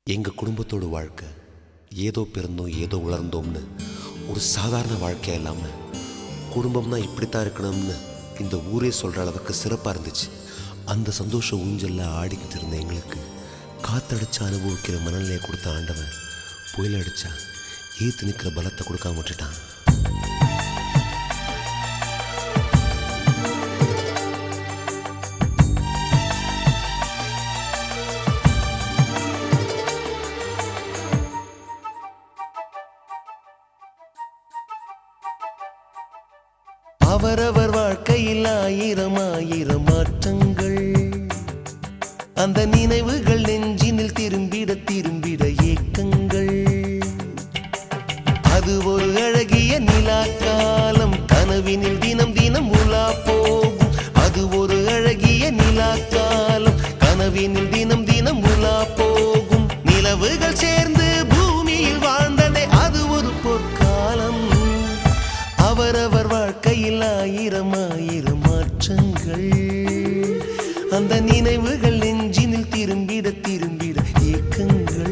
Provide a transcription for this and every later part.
எங்கள் குடும்பத்தோட வாழ்க்கை ஏதோ பிறந்தோம் ஏதோ வளர்ந்தோம்னு ஒரு சாதாரண வாழ்க்கையாக இல்லாமல் குடும்பம்னா இப்படித்தான் இருக்கணும்னு இந்த ஊரே சொல்கிற அளவுக்கு சிறப்பாக இருந்துச்சு. அந்த சந்தோஷ ஊஞ்சலில் ஆடிக்கிட்டு இருந்த எங்களுக்கு காற்றடிச்சு அனுபவிக்கிற மனநிலையை கொடுத்த ஆண்டவன் புயல் அடித்தா ஏற்று நிற்கிற பலத்தை கொடுக்காம விட்டுட்டான். அவரவர் வாழ்க்கையில் ஆயிரம் ஆயிரம் மாற்றங்கள், அந்த நினைவுகள் நெஞ்சினில் திரும்பிட திரும்பிட ஏக்கங்கள். அது ஒரு அழகிய நிலாக்காலம், கனவினில் தினம் தினம் உலா போகும். அது ஒரு அழகிய நிலாக்காலம், கனவினில் தினம் தினம் உலா போகும். நிலவுகள் சேர்ந்து பூமியில் வாழ்ந்ததே அது ஒரு பொற்காலம். அவரவர் வாழ்க்கையில் ஆயிரம் ஆயிரம் மாற்றங்கள், அந்த நினைவுகள் நெஞ்சினில் திரும்பிட திரும்பிட ஏக்கங்கள்.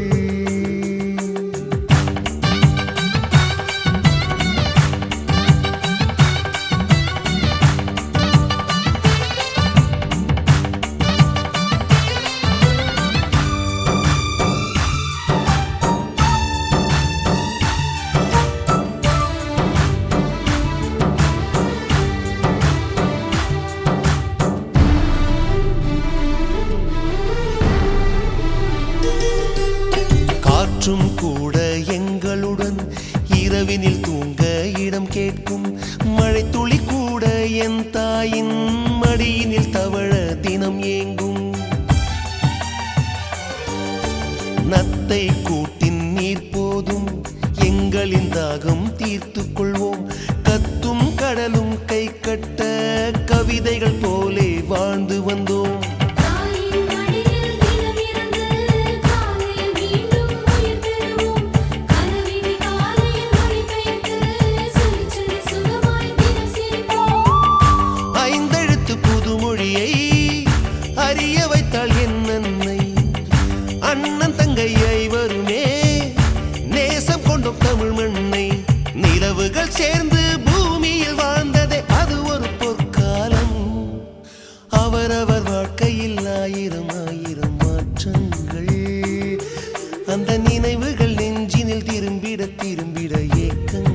காற்றும் கூட எங்களுடன் இரவினில் தூங்க இடம் கேட்கும். மழை துளி கூட என் தாயின் மடியினில் தவழ தினம் ஏங்கும். நத்தை கூட்டின் நீர் போதும், எங்களின் தாகம் தீர்த்து கொள்வோம். கத்தும் கடலும் கை கட்ட கவிதைகள் போலே வாழ்ந்து வந்தோம். அறிய வைத்தாள் என் அன்னை, அண்ணன் தங்கையை வருமே நேசம் கொண்டோம் தமிழ் மண்ணை. நிலவுகள் சேர்ந்து பூமியில் வாழ்ந்ததே அது ஒரு பொற்காலம். அவரவர் வாழ்க்கையில் ஆயிரம் ஆயிரம் மாற்றங்கள், அந்த நினைவுகள் நெஞ்சினில் திரும்பிட திரும்பிட ஏக்கங்கள்.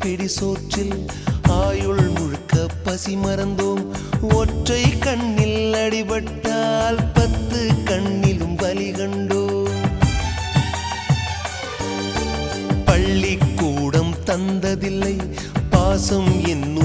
பிடி சோற்றில் ஆயுள் முழுக்க பசி மறந்தோம். ஒற்றை கண்ணில் அடிபட்டால் 10 கண்ணிலும் வலி கண்டோம். பள்ளிக்கூடம் தந்ததில்லை பாசம் என்னும்